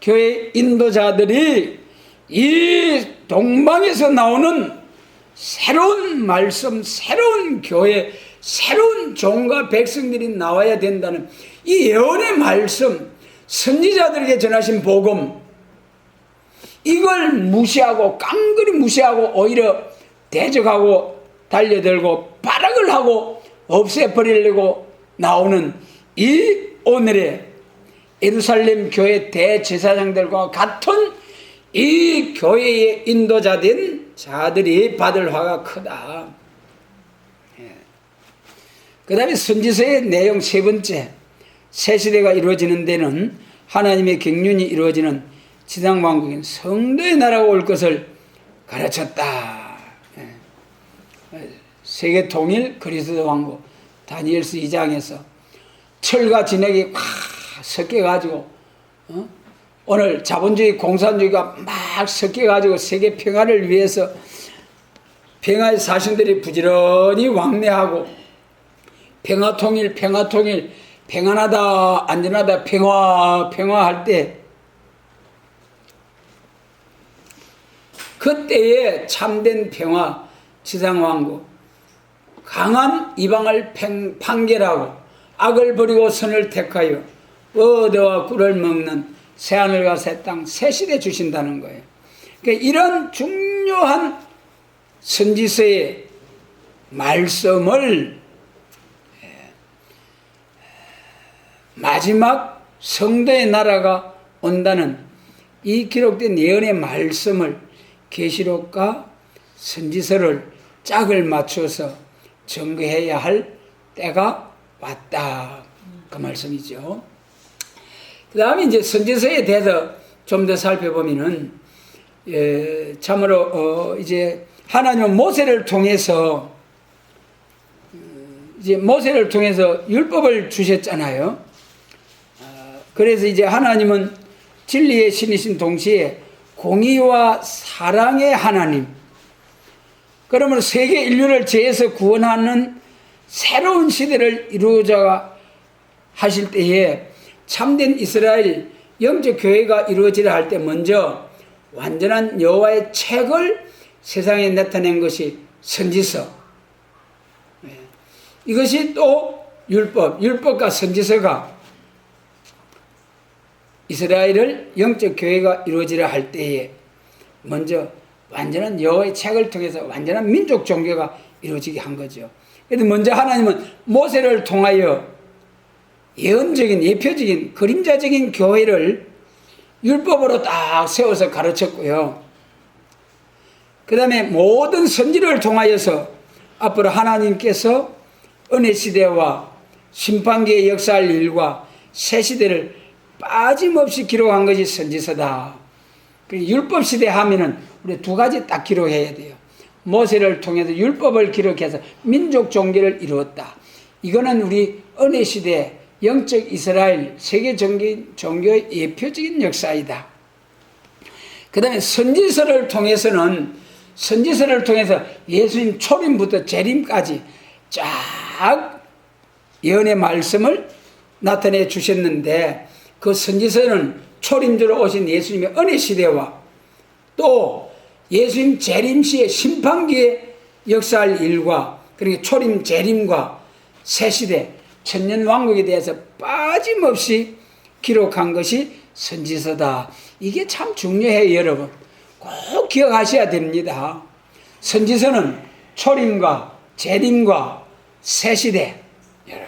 교회 인도자들이 이 동방에서 나오는 새로운 말씀, 새로운 교회, 새로운 종과 백성들이 나와야 된다는 이 예언의 말씀, 선지자들에게 전하신 복음, 이걸 무시하고 깡그리 무시하고 오히려 대적하고 달려들고 발악을 하고 없애버리려고 나오는 이 오늘의 예루살렘 교회 대제사장들과 같은 이 교회의 인도자된 자들이 받을 화가 크다. 그 다음에 선지서의 내용 세 번째, 새 시대가 이루어지는 데는 하나님의 경륜이 이루어지는 지상왕국인 성도의 나라가 올 것을 가르쳤다. 세계 통일 그리스도 왕국, 다니엘서 2장에서 철과 진액이 막 섞여가지고 오늘 자본주의 공산주의가 막 섞여가지고 세계 평화를 위해서 평화의 사신들이 부지런히 왕래하고 평화 통일 평안하다 안전하다 평화할 때, 그때에 참된 평화 지상왕국, 강한 이방을 판결하고 악을 버리고 선을 택하여 어대와 꿀을 먹는 새하늘과 새 땅, 새 시대 주신다는 거예요. 그러니까 이런 중요한 선지서의 말씀을 마지막 성도의 나라가 온다는 이 기록된 예언의 말씀을 계시록과 선지서를 짝을 맞춰서 증거해야 할 때가 왔다, 그 말씀이죠. 그 다음에 이제 선지서에 대해서 좀 더 살펴보면은, 참으로 이제 하나님은 모세를 통해서 율법을 주셨잖아요. 그래서 이제 하나님은 진리의 신이신 동시에 공의와 사랑의 하나님, 그러므로 세계 인류를 죄에서 구원하는 새로운 시대를 이루어져 하실 때에 참된 이스라엘 영적 교회가 이루어지려 할 때 먼저 완전한 여호와의 책을 세상에 나타낸 것이 선지서, 이것이 또 율법과 선지서가 이스라엘을 영적 교회가 이루어지려 할 때에 먼저 완전한 여호와의 책을 통해서 완전한 민족 종교가 이루어지게 한 거죠. 그래서 먼저 하나님은 모세를 통하여 예언적인, 예표적인, 그림자적인 교회를 율법으로 딱 세워서 가르쳤고요. 그 다음에 모든 선지를 통하여서 앞으로 하나님께서 은혜 시대와 심판기에 역사할 일과 새 시대를 빠짐없이 기록한 것이 선지서다. 율법 시대 하면은 우리 두 가지 딱 기록해야 돼요. 모세를 통해서 율법을 기록해서 민족 종교를 이루었다. 이거는 우리 은혜 시대 영적 이스라엘 세계 종교의 예표적인 역사이다. 그 다음에 선지서를 통해서 예수님 초림부터 재림까지 쫙 예언의 말씀을 나타내 주셨는데, 그 선지서는 초림주로 오신 예수님의 은혜 시대와 또 예수님 재림 시의 심판기에 역사할 일과, 그리고 초림 재림과 새 시대 천년왕국에 대해서 빠짐없이 기록한 것이 선지서다. 이게 참 중요해요. 여러분 꼭 기억하셔야 됩니다. 선지서는 초림과 재림과 새 시대. 여러분,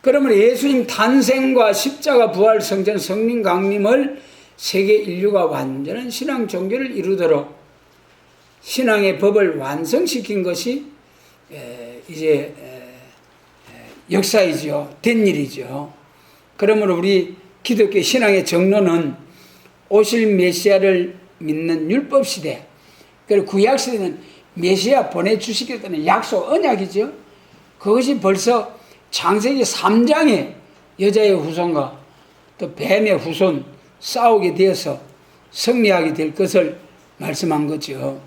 그러면 예수님 탄생과 십자가 부활 성전 성령 강림을 세계 인류가 완전한 신앙 종교를 이루도록 신앙의 법을 완성시킨 것이 이제 역사이죠. 된 일이죠. 그러므로 우리 기독교 신앙의 정론은 오실 메시아를 믿는 율법시대, 그리고 구약시대는 메시아 보내주시겠다는 약속, 언약이죠. 그것이 벌써 창세기 3장에 여자의 후손과 또 뱀의 후손 싸우게 되어서 승리하게 될 것을 말씀한 거죠.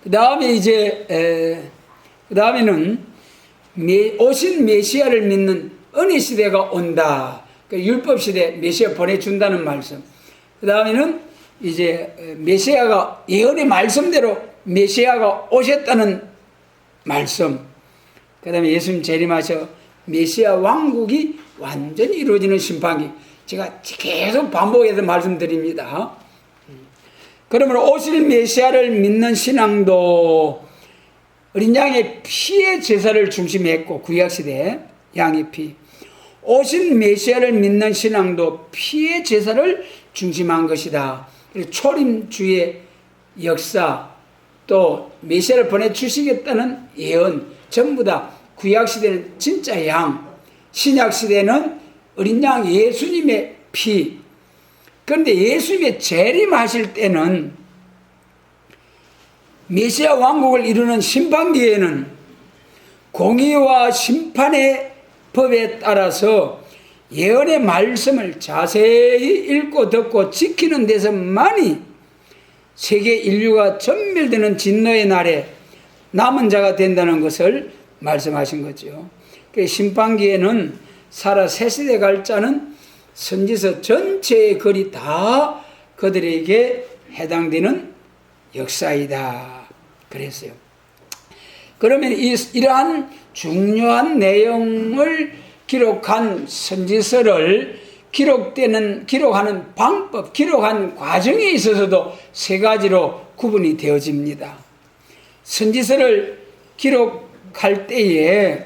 그 다음에 그 다음에는 오신 메시아를 믿는 은혜 시대가 온다. 율법 시대 메시아 보내준다는 말씀. 그 다음에는 이제 메시아가 예언의 말씀대로 메시아가 오셨다는 말씀. 그 다음에 예수님 재림하셔 메시아 왕국이 완전히 이루어지는 심판기. 제가 계속 반복해서 말씀드립니다. 그러므로 오실 메시아를 믿는 신앙도 어린 양의 피의 제사를 중심했고, 구약시대 양의 피. 오신 메시아를 믿는 신앙도 피의 제사를 중심한 것이다. 그리고 초림주의 역사, 또 메시아를 보내주시겠다는 예언, 전부 다 구약시대는 진짜 양, 신약시대는 어린 양 예수님의 피. 그런데 예수님의 재림하실 때는 메시아 왕국을 이루는 심판기에는 공의와 심판의 법에 따라서 예언의 말씀을 자세히 읽고 듣고 지키는 데서만이 세계 인류가 전멸되는 진노의 날에 남은 자가 된다는 것을 말씀하신 거죠. 심판기에는 살아 새 시대 갈 자는 선지서 전체의 글이 다 그들에게 해당되는 역사이다. 그랬어요. 그러면 이러한 중요한 내용을 기록한 선지서를 기록하는 방법, 기록한 과정에 있어서도 세 가지로 구분이 되어집니다. 선지서를 기록할 때에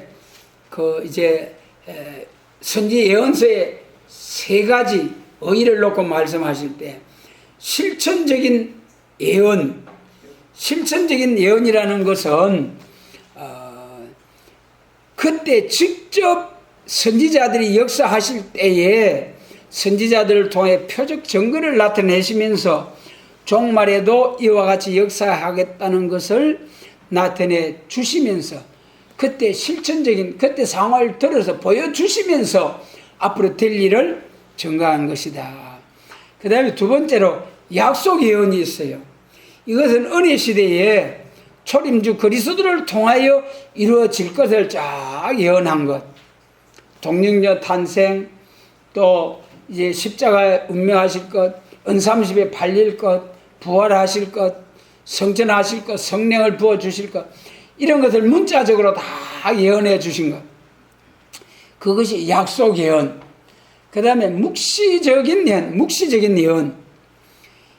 선지 예언서에 세 가지 의의를 놓고 말씀하실 때, 실천적인 예언이라는 것은 그때 직접 선지자들이 역사하실 때에 선지자들을 통해 표적 증거를 나타내시면서 종말에도 이와 같이 역사하겠다는 것을 나타내 주시면서 그때 그때 상황을 들어서 보여주시면서 앞으로 될 일을 증거한 것이다. 그 다음에 두 번째로 약속 예언이 있어요. 이것은 은혜 시대에 초림주 그리스도를 통하여 이루어질 것을 쫙 예언한 것. 동력녀 탄생, 또 이제 십자가에 운명하실 것, 은삼십에 팔릴 것, 부활하실 것, 성전하실 것, 성령을 부어주실 것, 이런 것을 문자적으로 다 예언해 주신 것. 그것이 약속 예언. 그 다음에 묵시적인 예언.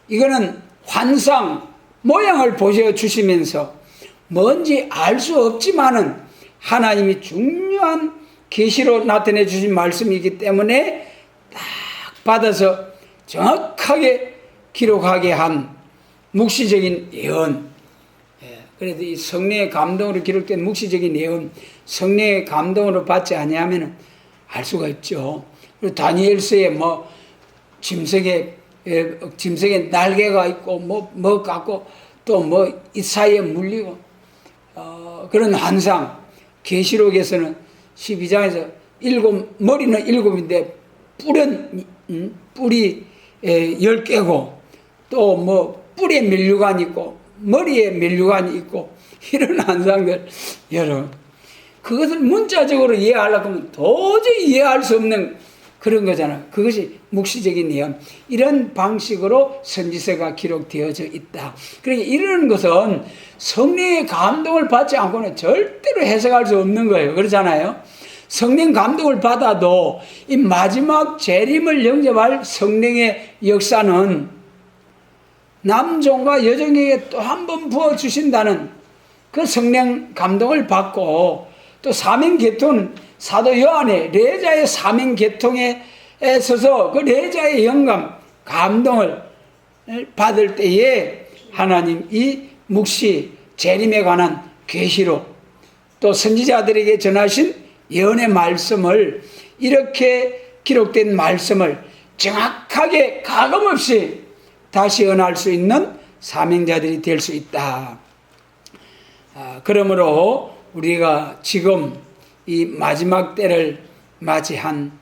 이거는 환상, 모양을 보여주시면서 뭔지 알 수 없지만은 하나님이 중요한 계시로 나타내 주신 말씀이기 때문에 딱 받아서 정확하게 기록하게 한 묵시적인 예언. 그래도 이 성령의 감동으로 기록된 묵시적인 예언, 성령의 감동으로 받지 아니하면 알 수가 있죠. 그리고 다니엘서에 짐승의 날개가 있고 뭐 같고 또 이 사이에 물리고 그런 환상, 계시록에서는 12장에서 머리는 7인데 뿔이 10개고 또 뭐 뿔에 면류관이 있고 머리에 면류관이 있고 이런 환상들 여러분 그것을 문자적으로 이해하려고 하면 도저히 이해할 수 없는 그런 거잖아요. 그것이 묵시적인 예언. 이런 방식으로 선지서가 기록되어져 있다. 그러니까 이런 것은 성령의 감동을 받지 않고는 절대로 해석할 수 없는 거예요. 그렇잖아요. 성령 감동을 받아도 이 마지막 재림을 영접할 성령의 역사는 남종과 여종에게 또 한 번 부어주신다는 그 성령 감동을 받고 또 사명계통은 사도 요한의 레자의 사명계통에 서서 그 레자의 영감, 감동을 받을 때에 하나님 이 묵시, 재림에 관한 계시로 또 선지자들에게 전하신 예언의 말씀을 이렇게 기록된 말씀을 정확하게 가감없이 다시 언할 수 있는 사명자들이 될 수 있다. 그러므로 우리가 지금 이 마지막 때를 맞이한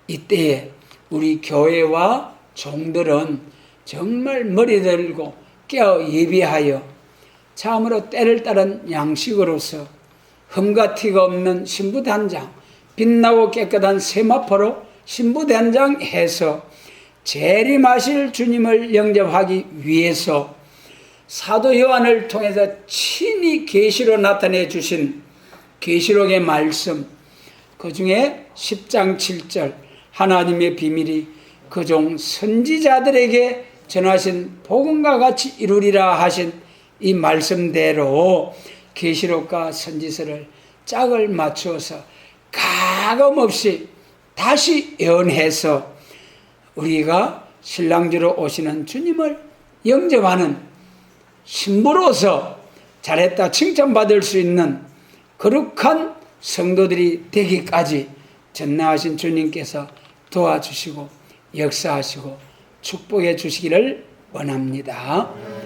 이때에 우리 교회와 종들은 정말 머리 들고 깨어 예비하여 참으로 때를 따른 양식으로서 흠과 티가 없는 신부단장, 빛나고 깨끗한 세마포로 신부단장해서 재림하실 주님을 영접하기 위해서 사도 요한을 통해서 친히 계시로 나타내 주신 계시록의 말씀, 그 중에 10장 7절 하나님의 비밀이 그종 선지자들에게 전하신 복음과 같이 이루리라 하신 이 말씀대로 계시록과 선지서를 짝을 맞추어서 가감없이 다시 예언해서 우리가 신랑주로 오시는 주님을 영접하는 신부로서 잘했다 칭찬받을 수 있는 거룩한 성도들이 되기까지 전능하신 주님께서 도와주시고 역사하시고 축복해 주시기를 원합니다.